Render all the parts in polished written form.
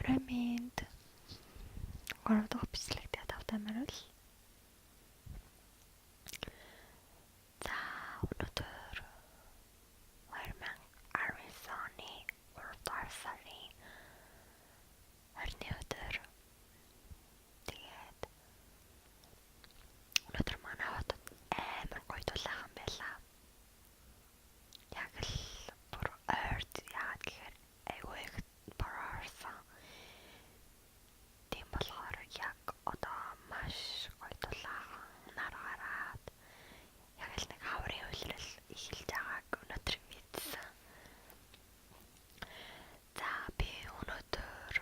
Пирамид 3 дахь бичлэгтээ тавтай морил. За өнөөдөр 2019 оны 3 дугаар сарын 20-ны өдөр. Тэгээд өнөөдөр манай хотод амар гоё дулаахан байлаа. Яг л бүр ойрд яагаад гэхээр айгүй их бороосон. Тийм болохоор яг одоо маш гоё дулаахан нар гараад яг л нэг хаврын үйлрэл эхэлж байгааг өнөөдөр мэдсэн. За би өнөөдөр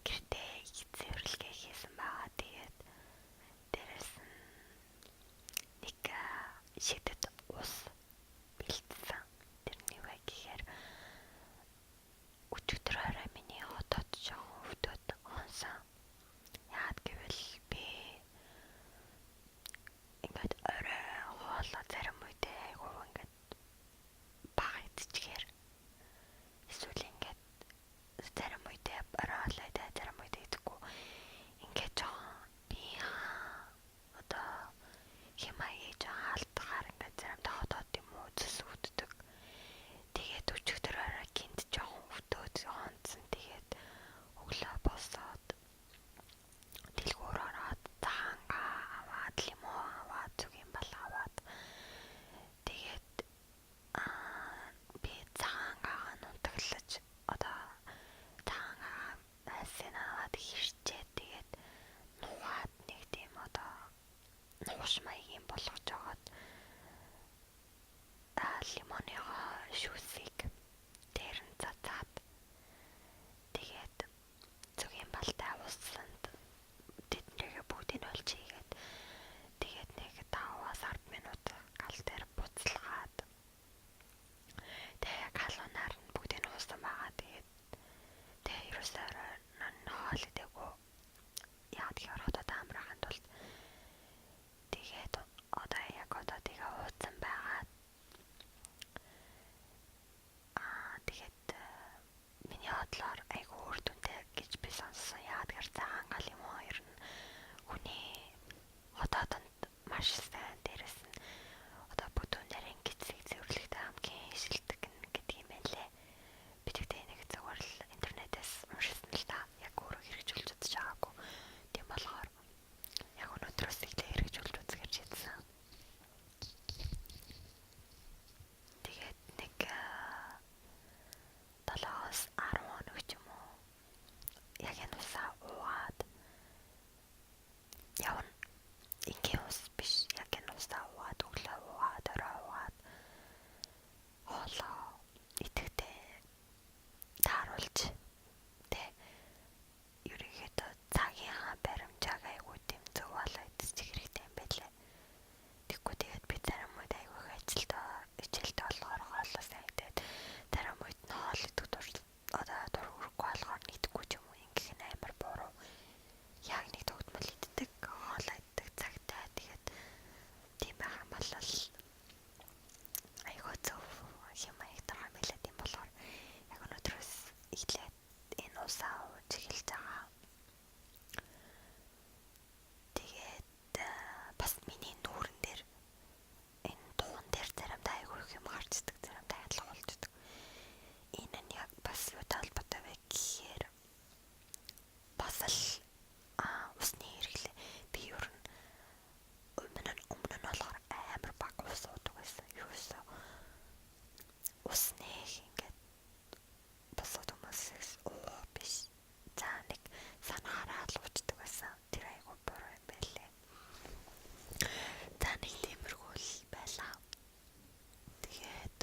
гэртээ хэврэлгээ хийсэн байгаа. Тэгээд дээрэс нь нэг шидэт ус бэлдсэн. Тэрний вэ гэхээр өчигдөр орой миний хотод жоохон өвдөд онсон. Яагаад гэвэл би ингээд орой хоолоо зарим үедээ айгүй ингээд баг идчихээр эсвэл ингээд зарим үедээ орой хоолоо идэ зарим үедээ идэхгүй ингээд жоохон би одоо хэмээгээ жоохон алдахаар ингээд заримдаа хотод юм уу зүс өвддөг. Тэгээд өчигдөр орой гинт жоохон өвдөд онцсон. Тэгээд өглөө босоод дэлгүүр ороод цаангаа аваад лимон аваад зүгийн бал аваад тэгээд би цаангаа нутаглаж одоо цаангаа хайсан аваад хэрчээ. Тэгээд нугаад нэг тийм одоо нууш маягийн болгож жагаад лимоныхоо шүүсийг дээр нь цацаад тэгээд зүгийн балтай уссанд тэднийг бүгдийг нь олж ийгээд тэгээд нэг 5-10 минут гал дээр буцалгаад тэгээд галуунаар нь бүгдийг нь уусан байгаа. Тэгээд ерөөсөө хоол идэхгүй яагаад гэхээр хотод амрахын тулд тэгээд одоо яг одоо тэгээ ууцсан байгаа. Тэгээд миний бодлоор айгүй үр дүнтэй гэж би сонссон. Яагаад гэхээр цагаан гал юм уу ер нь хүний хотодонд маш сайн. Дээрэс нь одоо бүдүүн нарийн гизэг зөвлөгтэй хамгийн шилдэг гэдэг юм байлээ. Би тэгтээ нэг зүгээр л интернетээс уншсан л та. Яг өөрөө хэрэгжүүлж үзэж байгаагүй. Тийм болохоор яг өнөөдрөөс ихлэ хэрэгжүүлж үзэх гэж хэлсэн. Тэгээд нэг 7-10 хоног ч юм уу яг энэ усаа уугаад явна. Ингийн ус биш. Яг энэ усаа уугаад өглөө уугаад орой уугаад хоолоо идэхдээ тааруулж тэ ерөнхийдөө цагийнхаа баримжааг айгүй тийм зөв болоо идчих хэрэгтэй юм байлээ. Тэггүй тэгээд би зарим үед айгүй их ажилдаа хичээлдээ болохоор хоолоо сайн идээд зарим үед нь хоол идэх одоо дургүйрхгүй болохоор нийтэхгүй ч юм уу ингэх нь амар буруу. Яг нэг тогтмол иддэг хоолоо иддэг цагтаа тэгээд тийм байх юм бол айгүй зөв юм аягдах юм байлаа. Тийм болохоор яг өнөөдрөөс эхлээд энэ усаа ууж эхэлж байгаа. Тэгээд бас миний нүүрэн дээр энэ дуун дээр заримдаа айгүй их юм гарчдаг, заримдаа ялах болчдөг. Энэ нь яг бас юутай холбоотой вэ гэхээр бас л усны хэрэглээ. Би ер нь өмнө нь болохоор амар баг ус уудаг байсан. Ерөөсөө ус нэх ингээд босоод хүмүүсээс уух биш. За нэг санаараа л уучдаг байсан. Тэр айгүй буруу юм байлээ. За нэг тиймэрхүү л байлаа. Тэгээд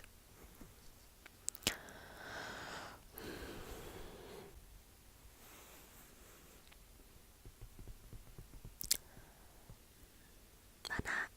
манай